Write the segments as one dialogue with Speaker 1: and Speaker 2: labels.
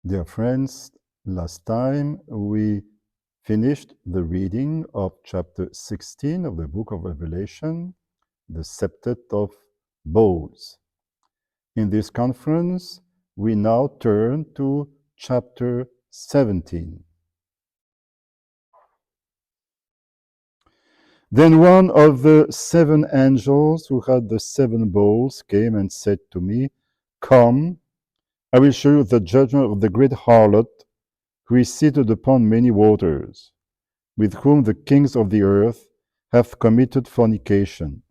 Speaker 1: Dear friends, last time we finished the reading of chapter 16 of the book of Revelation, the Septet of Bowls. In this conference, we now turn to chapter 17. Then one of the 7 angels who had the 7 bowls came and said to me, "Come, I will show you the judgment of the great harlot, who is seated upon many waters, with whom the kings of the earth have committed fornication,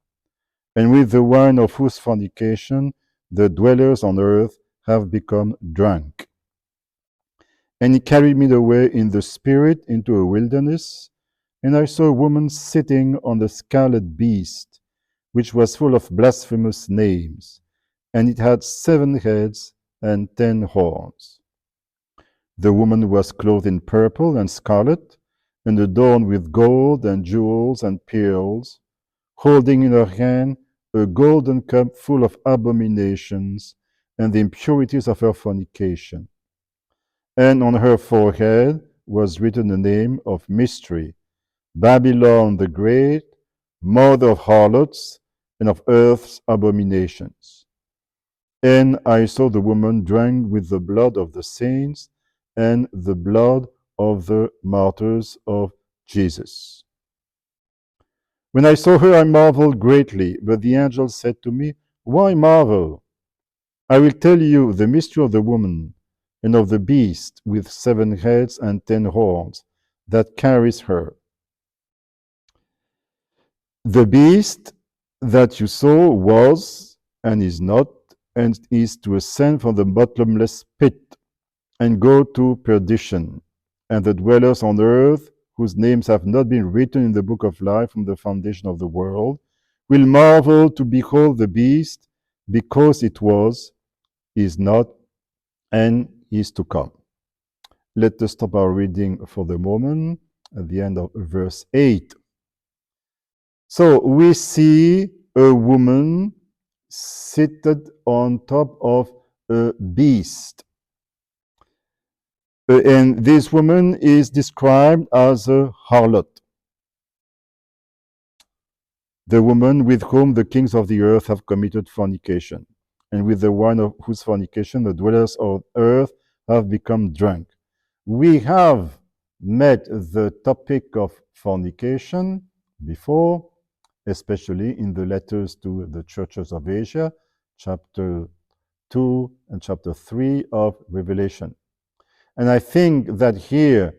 Speaker 1: and with the wine of whose fornication the dwellers on earth have become drunk." And he carried me away in the spirit into a wilderness, and I saw a woman sitting on the scarlet beast, which was full of blasphemous names, and it had 7 heads and 10 horns. The woman was clothed in purple and scarlet, and adorned with gold and jewels and pearls, holding in her hand a golden cup full of abominations and the impurities of her fornication. And on her forehead was written the name of mystery, Babylon the Great, mother of harlots and of earth's abominations. And I saw the woman drunk with the blood of the saints and the blood of the martyrs of Jesus. When I saw her, I marveled greatly, but the angel said to me, "Why marvel? I will tell you the mystery of the woman and of the beast with 7 heads and 10 horns that carries her. The beast that you saw was and is not, and is to ascend from the bottomless pit and go to perdition, and the dwellers on earth, whose names have not been written in the book of life from the foundation of the world, will marvel to behold the beast, because it was, is not, and is to come." Let us stop our reading for the moment at the end of verse 8. So we see a woman seated on top of a beast. And this woman is described as a harlot, the woman with whom the kings of the earth have committed fornication, and with the wine of whose fornication the dwellers of earth have become drunk. We have met the topic of fornication before, especially in the letters to the churches of Asia, chapter 2 and chapter 3 of Revelation. And I think that here,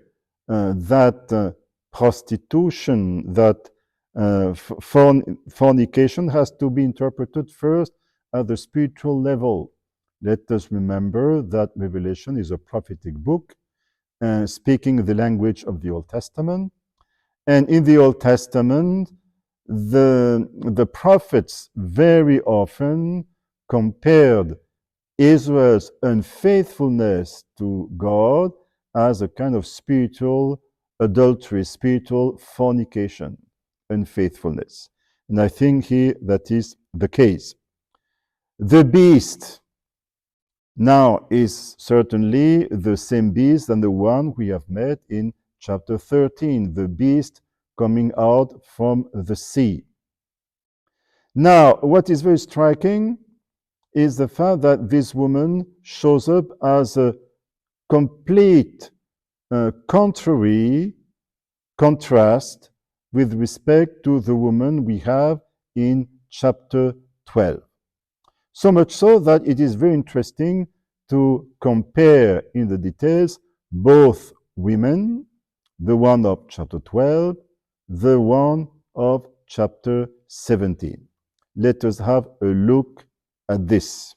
Speaker 1: prostitution, that fornication has to be interpreted first at the spiritual level. Let us remember that Revelation is a prophetic book, speaking the language of the Old Testament. And in the Old Testament, the prophets very often compared Israel's unfaithfulness to God as a kind of spiritual adultery, spiritual fornication, unfaithfulness. And I think here that is the case. The beast now is certainly the same beast than the one we have met in chapter 13, the beast coming out from the sea. Now, what is very striking is the fact that this woman shows up as a complete contrast with respect to the woman we have in chapter 12. So much so that it is very interesting to compare in the details both women, the one of chapter 12, the one of chapter 17. Let us have a look at this.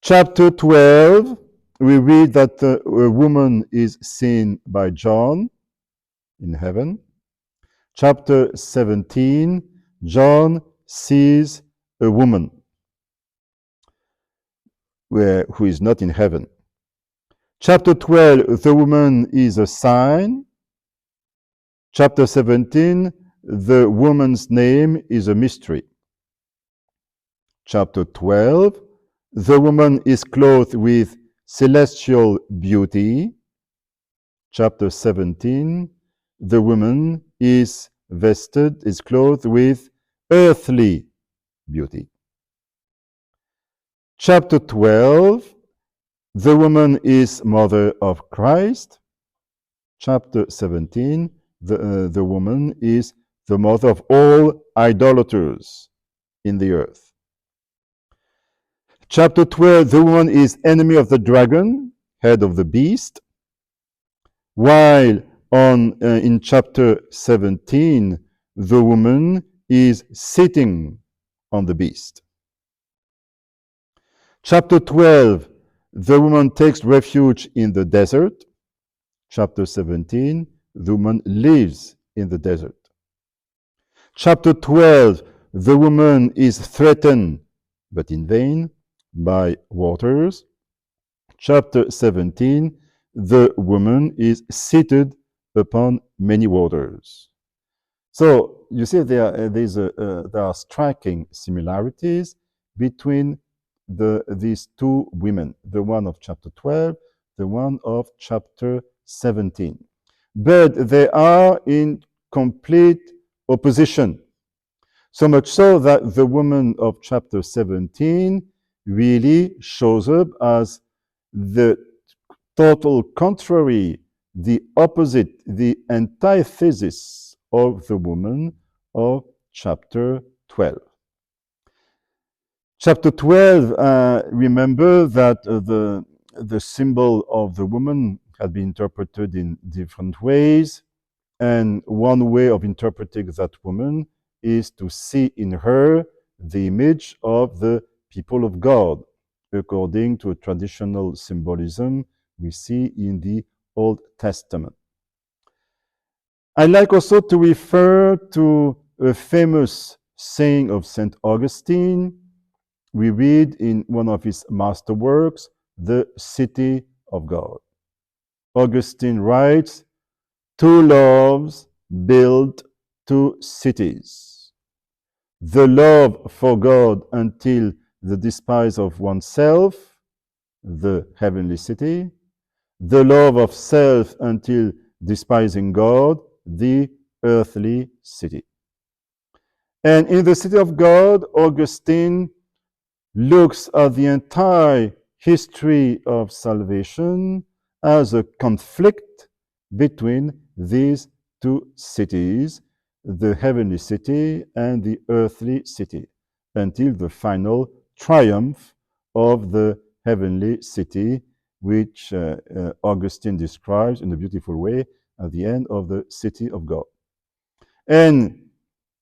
Speaker 1: Chapter 12, we read that a woman is seen by John in heaven. Chapter 17, John sees a woman who is not in heaven. Chapter 12, the woman is a sign. Chapter 17, the woman's name is a mystery. Chapter 12, The woman is clothed with celestial beauty. Chapter 17, the woman is clothed with earthly beauty. Chapter 12, the woman is mother of Christ. Chapter 17, the woman is the mother of all idolaters in the earth. Chapter 12, the woman is enemy of the dragon, head of the beast. While in chapter 17, the woman is sitting on the beast. Chapter 12, the woman takes refuge in the desert. Chapter 17, the woman lives in the desert. Chapter 12, the woman is threatened, but in vain, by waters. Chapter 17, the woman is seated upon many waters. So you see there are striking similarities between these two women, the one of chapter 12, the one of chapter 17. But they are in complete opposition. So much so that the woman of chapter 17 really shows up as the total contrary, the opposite, the antithesis of the woman of chapter 12. Chapter 12, remember that the symbol of the woman had been interpreted in different ways. And one way of interpreting that woman is to see in her the image of the people of God, according to a traditional symbolism we see in the Old Testament. I like also to refer to a famous saying of St. Augustine. We read in one of his masterworks, The City of God. Augustine writes, "Two loves build two cities. The love for God until the despise of oneself, the heavenly city. The love of self until despising God, the earthly city." And in the city of God, Augustine looks at the entire history of salvation as a conflict between these two cities, the heavenly city and the earthly city, until the final triumph of the heavenly city, which Augustine describes in a beautiful way at the end of the city of God. And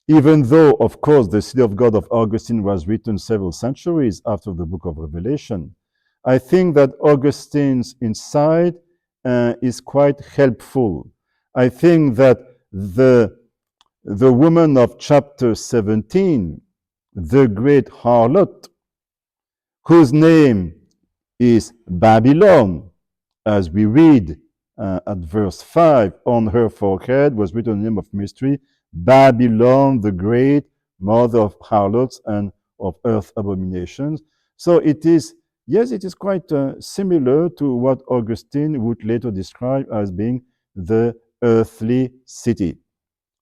Speaker 1: even though, of course, the City of God of Augustine was written several centuries after the book of Revelation, I think that Augustine's insight is quite helpful. I think that the woman of chapter 17, the great harlot, whose name is Babylon, as we read at verse 5, on her forehead was written the name of mystery, Babylon the Great, mother of harlots and of earth abominations. So it is, yes, it is quite similar to what Augustine would later describe as being the earthly city.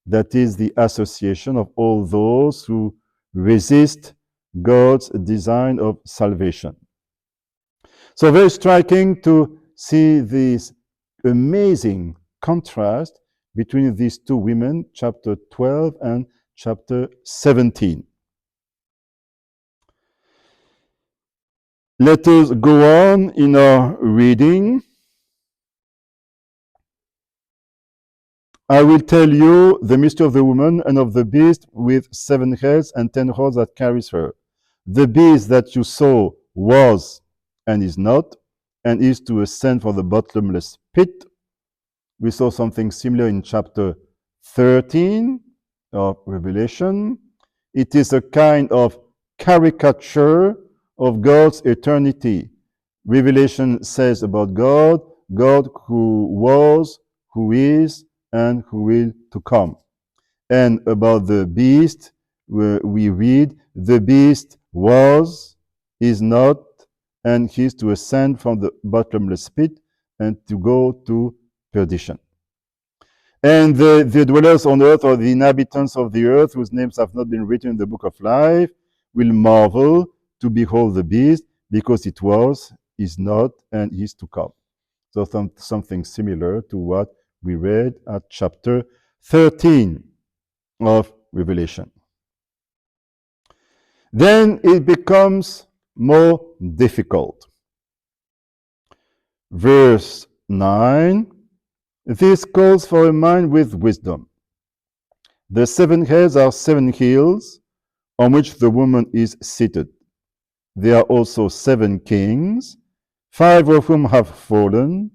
Speaker 1: That is the association of all those who resist God's design of salvation. So very striking to see this amazing contrast between these two women, chapter 12 and chapter 17. Let us go on in our reading. I will tell you the mystery of the woman and of the beast with 7 heads and 10 horns that carries her. The beast that you saw was and is not, and is to ascend from the bottomless pit. We saw something similar in chapter 13 of Revelation. It is a kind of caricature of God's eternity. Revelation says about God, God who was, who is, and who will to come. And about the beast, we read, the beast was, is not, and he is to ascend from the bottomless pit and to go to perdition. And the dwellers on earth, or the inhabitants of the earth, whose names have not been written in the book of life, will marvel to behold the beast, because it was, is not, and is to come. So something similar to what we read at chapter 13 of Revelation. Then it becomes more difficult. Verse 9, this calls for a mind with wisdom. The 7 heads are 7 hills on which the woman is seated. There are also 7 kings, 5 of whom have fallen.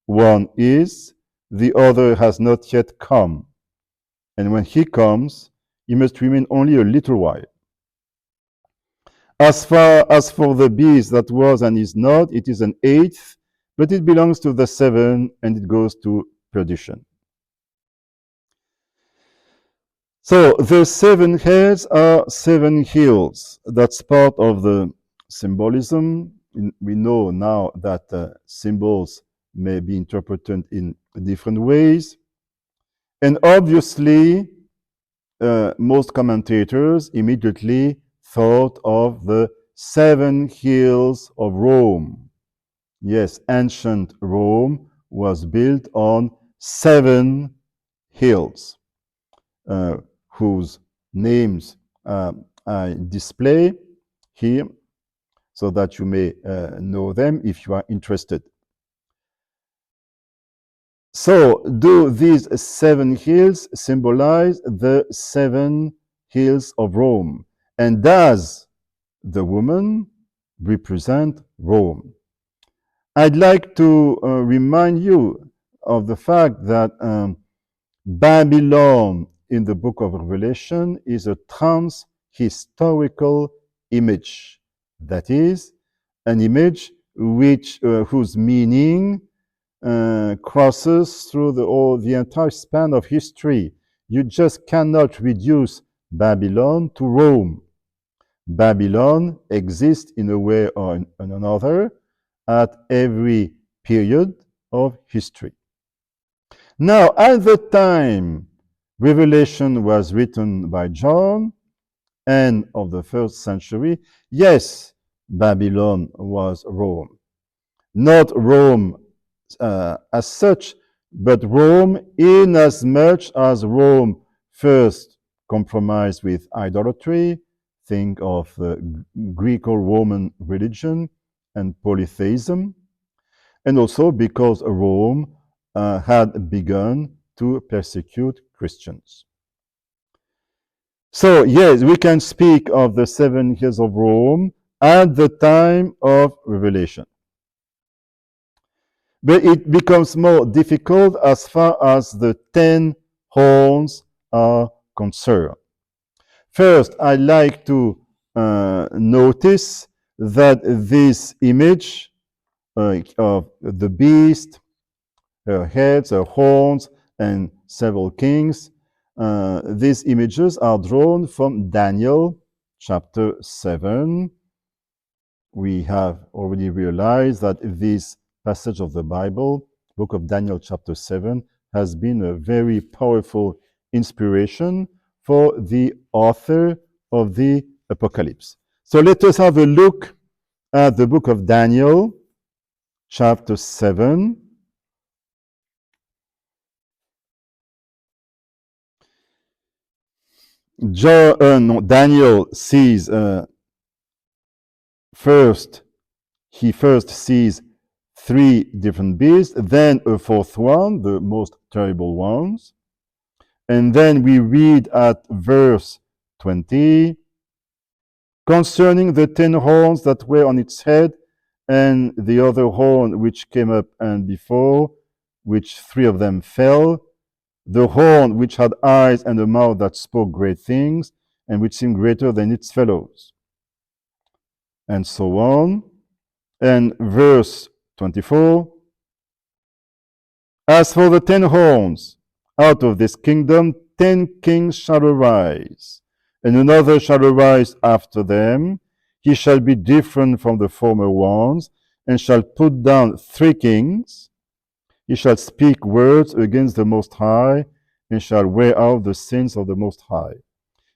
Speaker 1: One is, the other has not yet come. And when he comes, he must remain only a little while. As far as for the beast that was and is not, it is an 8th, but it belongs to the 7, and it goes to perdition. So the 7 heads are 7 hills. That's part of the symbolism. We know now that symbols may be interpreted in different ways. And obviously, most commentators immediately thought of the 7 hills of Rome. Yes, ancient Rome was built on 7 hills, whose names I display here so that you may know them if you are interested. So, do these 7 hills symbolize the 7 hills of Rome? And does the woman represent Rome? I'd like to remind you of the fact that Babylon in the book of Revelation is a trans-historical image. That is, an image which whose meaning crosses through the entire span of history. You just cannot reduce Babylon to Rome. Babylon exists in a way or in another at every period of history. Now, at the time Revelation was written by John, end of the 1st century, yes, Babylon was Rome. Not Rome as such, but Rome in as much as Rome first compromised with idolatry. Think of the Greco-Roman religion and polytheism, and also because Rome had begun to persecute Christians. So yes, we can speak of the 7 hills of Rome at the time of Revelation. But it becomes more difficult as far as the 10 horns are concerned. First, I'd like to notice that this image of the beast, her heads, her horns, and several kings, these images are drawn from Daniel chapter 7. We have already realized that this passage of the Bible, book of Daniel chapter 7, has been a very powerful inspiration for the author of the Apocalypse. So let us have a look at the book of Daniel chapter 7. Daniel sees he first sees 3 different beasts, then a 4th one, the most terrible ones. And then we read at verse 20, concerning the 10 horns that were on its head, and the other horn which came up and before, which 3 of them fell, the horn which had eyes and a mouth that spoke great things, and which seemed greater than its fellows, and so on. And verse 24, as for the 10 horns, out of this kingdom 10 kings shall arise, and another shall arise after them. he shall be different from the former ones, and shall put down 3 kings. He shall speak words against the Most High, and shall wear out the sins of the Most High,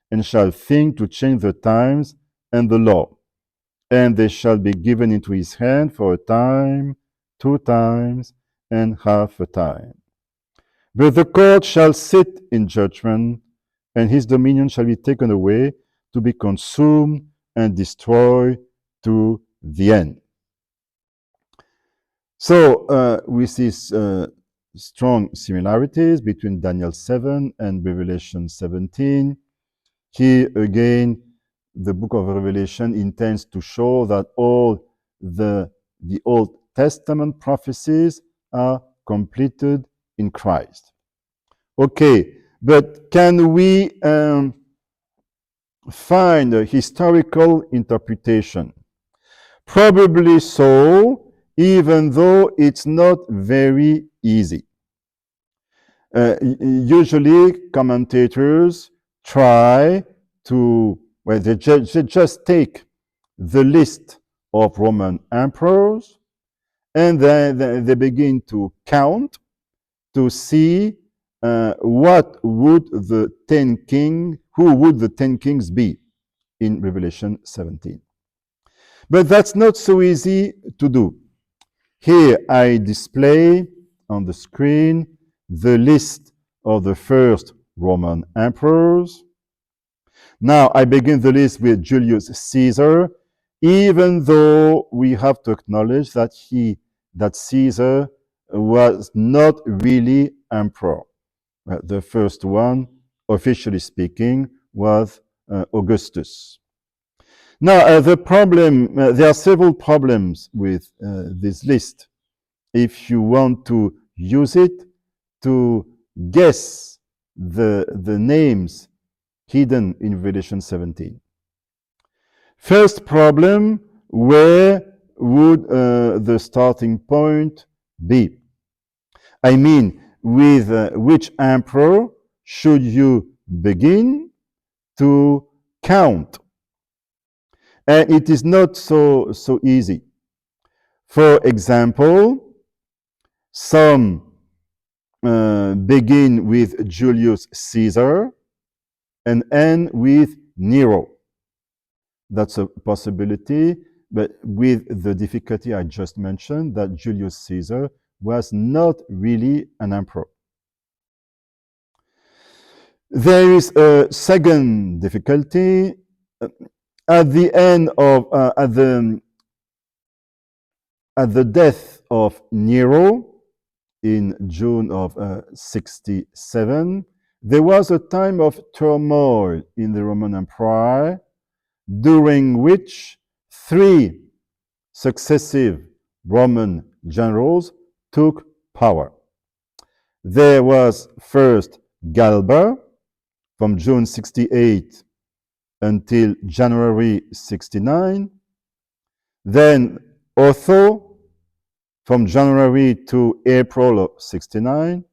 Speaker 1: and shall think to change the times and the law. And they shall be given into his hand for a time, 2 times, and half a time. But the court shall sit in judgment, and his dominion shall be taken away, to be consumed and destroyed to the end. So we see strong similarities between Daniel 7 and Revelation 17. Here again, the book of Revelation intends to show that all the Old Testament prophecies are completed in Christ. Okay, but can we find a historical interpretation? Probably so, even though it's not very easy. Usually, commentators try to, well, they just take the list of Roman emperors, and then they begin to count to see what would the 10 king, who would the 10 kings be in Revelation 17. But that's not so easy to do. Here I display on the screen the list of the first Roman emperors. Now I begin the list with Julius Caesar, even though we have to acknowledge that Caesar was not really emperor. The first one, officially speaking, was Augustus. Now, there are several problems with this list. If you want to use it to guess the names hidden in Revelation 17. First problem, where would the starting point be? I mean, with which emperor should you begin to count? And it is not so easy. For example, some begin with Julius Caesar and end with Nero. That's a possibility, but with the difficulty I just mentioned, that Julius Caesar was not really an emperor. There is a second difficulty. At the end of at the death of Nero in June of 67, there was a time of turmoil in the Roman Empire, during which 3 successive Roman generals took power. There was first Galba from June 68 until January 69, then Otho from January to April of 69,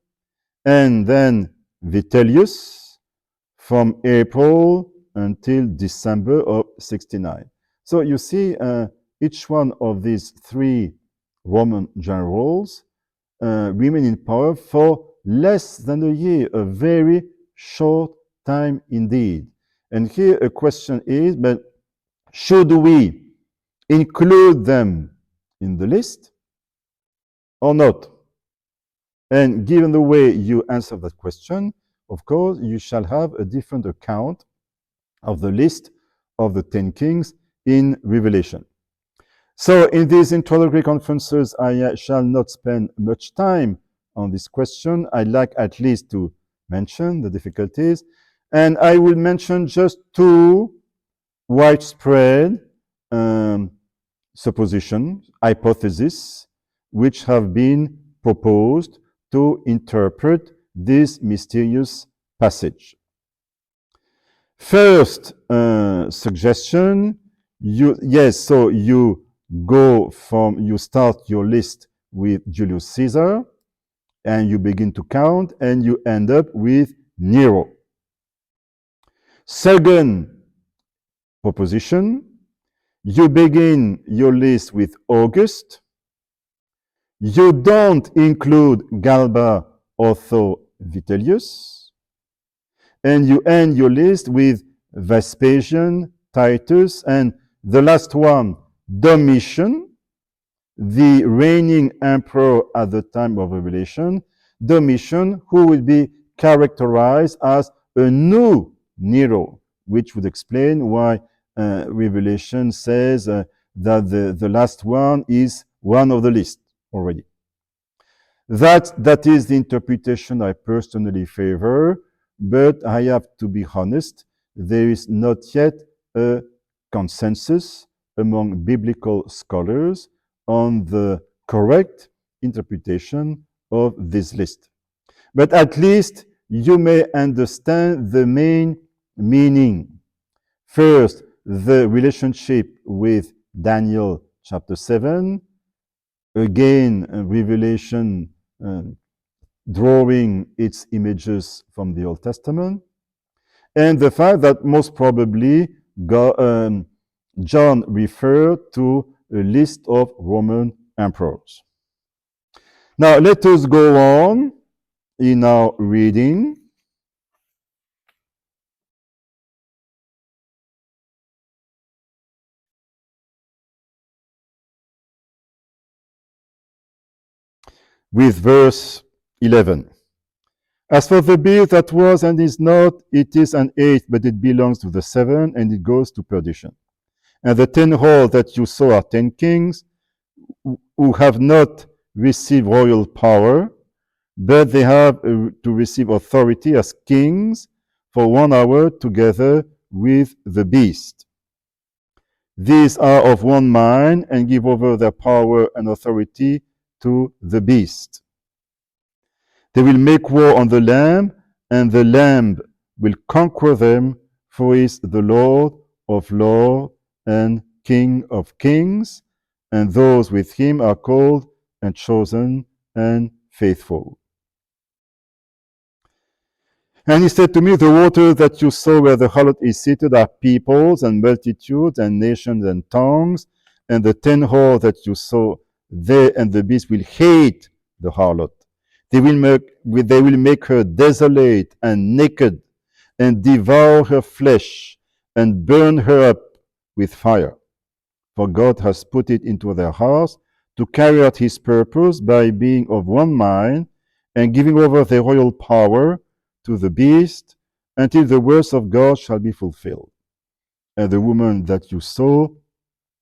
Speaker 1: and then Vitellius from April until December of 69. So you see, each one of these 3 Roman generals remained in power for less than a year, a very short time indeed. And here a question is, but should we include them in the list or not? And given the way you answer that question, of course, you shall have a different account of the list of the 10 kings in Revelation. So in these introductory conferences, I shall not spend much time on this question. I'd like at least to mention the difficulties, and I will mention just 2 widespread suppositions, hypotheses, which have been proposed to interpret this mysterious passage. First suggestion, you start your list with Julius Caesar, and you begin to count, and you end up with Nero. Second proposition, You begin your list with August. You don't include Galba, Otho, Vitellius. And you end your list with Vespasian, Titus, and the last one, Domitian, the reigning emperor at the time of Revelation, Domitian, who will be characterized as a new Nero, which would explain why Revelation says that the last one is one of the list already. That is the interpretation I personally favor, but I have to be honest, there is not yet a consensus among biblical scholars on the correct interpretation of this list. But at least you may understand the main meaning. First, the relationship with Daniel chapter 7. Again, Revelation drawing its images from the Old Testament. And the fact that most probably John referred to a list of Roman emperors. Now let us go on in our reading. With verse 11. As for the beast that was and is not, it is an eighth, but it belongs to the seven, and it goes to perdition. And the 10 horns that you saw are 10 kings who have not received royal power, but they have to receive authority as kings for 1 hour together with the beast. These are of one mind and give over their power and authority to the beast. They will make war on the Lamb, and the Lamb will conquer them, for he is the Lord of lords and King of kings, and those with him are called and chosen and faithful. And he said to me, the waters that you saw where the harlot is seated are peoples and multitudes and nations and tongues, and the 10 horns that you saw there and the beast will hate the harlot. They will make her desolate and naked, and devour her flesh, and burn her up with fire. For God has put it into their hearts to carry out his purpose by being of one mind, and giving over their royal power to the beast, until the words of God shall be fulfilled. And the woman that you saw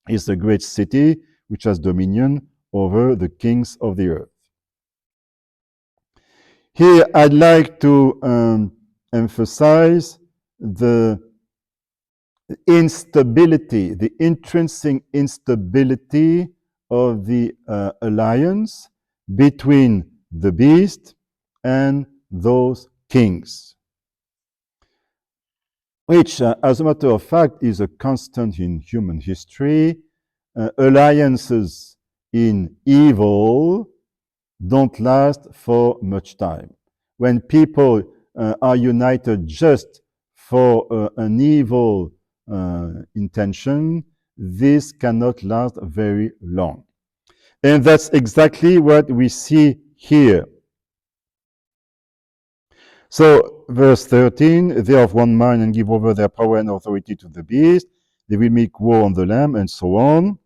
Speaker 1: is the great city, which has dominion over the kings of the earth. Here, I'd like to emphasize the instability, the intrinsic instability of the alliance between the beast and those kings, which, as a matter of fact, is a constant in human history. Alliances in evil don't last for much time. When people are united just for an evil intention, this cannot last very long. And that's exactly what we see here. So, verse 13, they are of one mind and give over their power and authority to the beast. They will make war on the Lamb, and so on.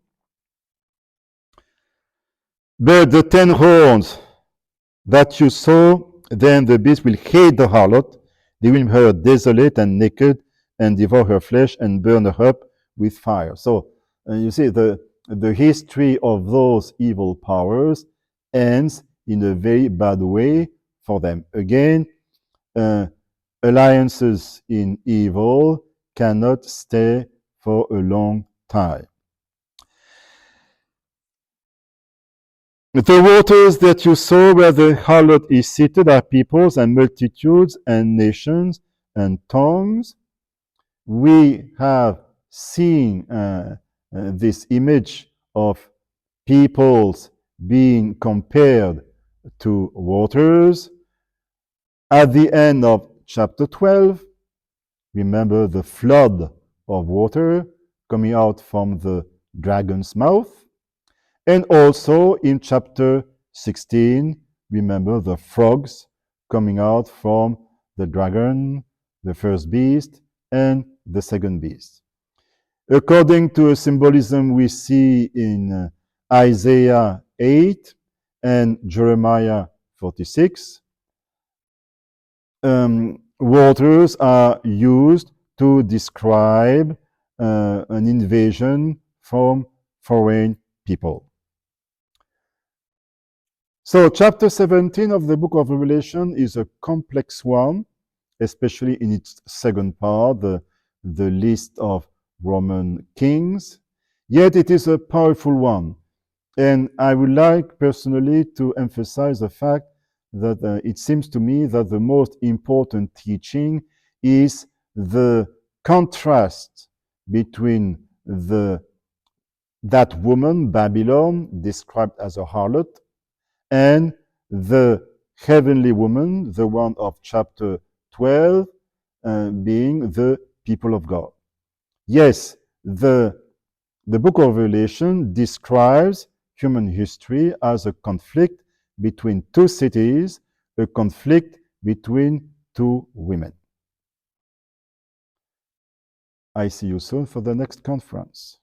Speaker 1: But the 10 horns that you saw, then the beast will hate the harlot. They will make her desolate and naked, and devour her flesh and burn her up with fire. So you see, the history of those evil powers ends in a very bad way for them. Again, alliances in evil cannot stay for a long time. The waters that you saw where the harlot is seated are peoples and multitudes and nations and tongues. We have seen this image of peoples being compared to waters. At the end of chapter 12, remember the flood of water coming out from the dragon's mouth. And also in chapter 16, remember the frogs coming out from the dragon, the first beast, and the second beast. According to a symbolism we see in Isaiah 8 and Jeremiah 46, waters are used to describe an invasion from foreign people. So chapter 17 of the book of Revelation is a complex one, especially in its second part, the list of Roman kings. Yet it is a powerful one. And I would like personally to emphasize the fact that it seems to me that the most important teaching is the contrast between that woman, Babylon, described as a harlot, and the heavenly woman, the one of chapter 12, being the people of God. Yes, the book of Revelation describes human history as a conflict between two cities, a conflict between two women. I see you soon for the next conference.